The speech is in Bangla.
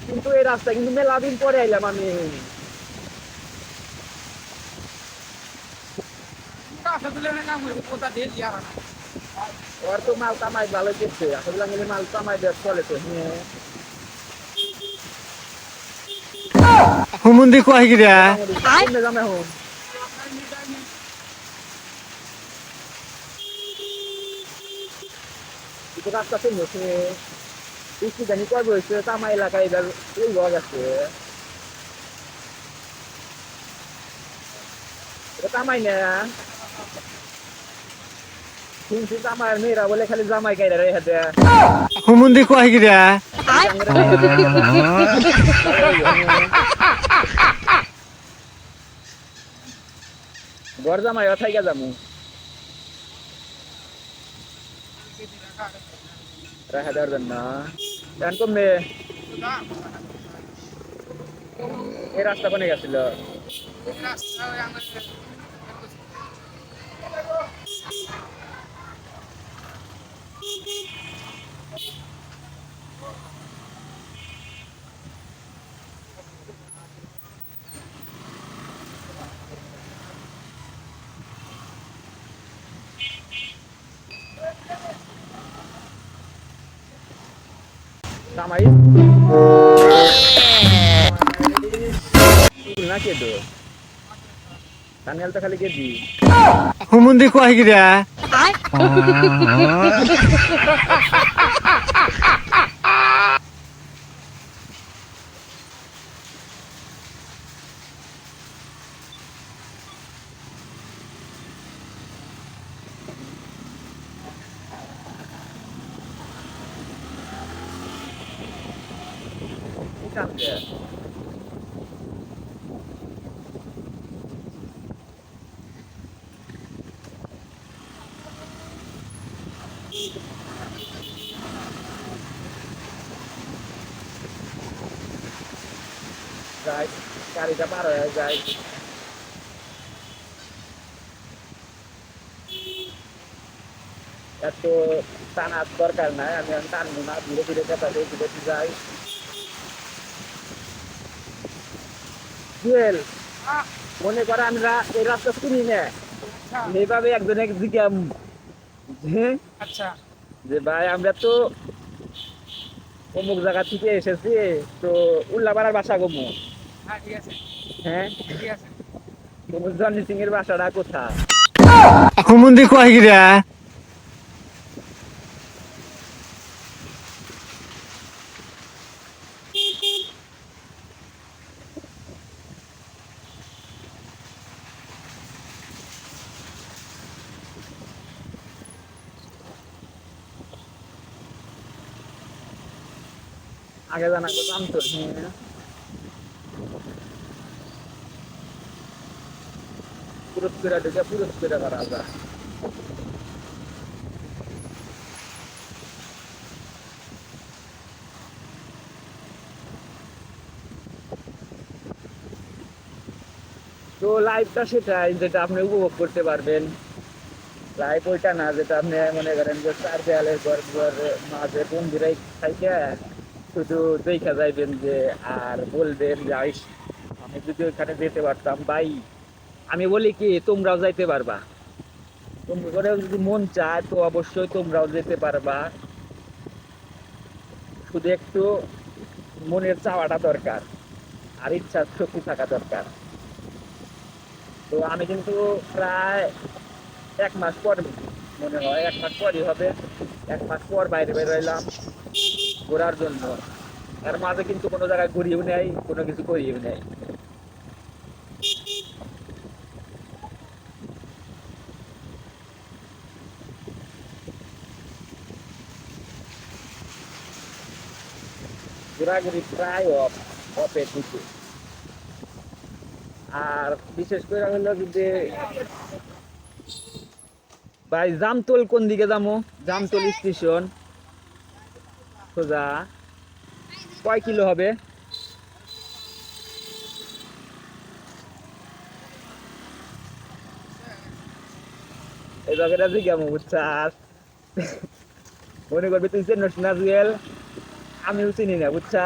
কিন্তু এই রাস্তা কিন্তু মেলা দিন পরে আইলাম আমি। ওর তো মাল কামাই ভালো করছে, আসলে মিলে মাল কামাই দেওয়ার চলে তো হ্যাঁ। হুমুন্দি কয় গিরা মোটামুটি কমে যাম এখন। কিন্তু রাস্তা শুনছে বৃষ্টি জানি কবে হয়েছে, কামাই এলাকায় এবার এই হওয়া গেছে। এটা কামাই না, শুনছি কামাই মেয়েরা বলে খালি জামাই গাইরা রেখে দেয়। হুমুন্দি কয় গিরা জাঙ্গরে রেখে দেয়, ভালো হইব, হ্যাঁ। ঘর জামাই থাইকা যামু রেখে দেওয়ার জন্য। এখন কমবে এই রাস্তা কোনে গেছিল? জামাই না কে তো কানিয়াল তো খালি গেছি। হুমুন্দি কয় গিরা কানছে যাই, গাড়িটা পার হয়ে যায়। এত টানার দরকার নাই, আমি এখন টানবো না, ধীরে ধীরে চাপাতে ধীরে ধীরে যাই। জুয়েল, মনে করে আমরা এই রাস্তা চিনি না, এইভাবে একজন একদিকে আচ্ছা যে ভাই আমরা তো অমুক জায়গা থেকে এসেছি, তো উল্লাপাড়ার বাসা গমু। হ্যাঁ ঠিক আছে হ্যাঁ, ঠিক আছে তোমার জনি সিং এর বাসাটা কোথায়? হুমুন্দি কয় গিরা আগে জানা তো জানতো। হ্যাঁ, পুরস্কার ঢুকে পুরস্কার করা যায়। তো লাইফটা সেটাই যেটা আপনি উপভোগ করতে পারবেন। লাইফ ওইটা না যেটা আপনি মনে করেন যে চার দেয়ালের ঘর মাঝে বন্ধুরাই থাইকে শুধু দেখা যাইবেন যে আর বলবেন যে আইস আমি যদি ওইখানে যেতে পারতাম ভাই। আমি বলি কি তোমরাও যাইতে পারবা, তোমরা যদি মন চায় তো অবশ্যই তোমরাও যেতে পারবা, শুধু একটু মনের চাওয়াটা দরকার আর ইচ্ছা শক্তি থাকা দরকার। তো আমি কিন্তু প্রায় 1 মাস পর, মনে হয় 1 মাস পরই হবে, 1 মাস পর বাইরে বের হইলাম ঘোরার জন্য। এর মাঝে কিন্তু কোনো জায়গায় ঘুরিয়েও নেই, কোনো কিছু করিয়েও নেই। ঘোরাঘুরি প্রায় অফের দিকে। আর বিশেষ করে হলো যদি ভাই জামতল কোন দিকে যাবো, জামতল স্টেশন সোজা কয় কিলো হবে? এইভাবে রাজি কেমন বুঝছাস? মনে করবি তুই চেন না জুয়েল, আমিও চিনি না বুঝছা।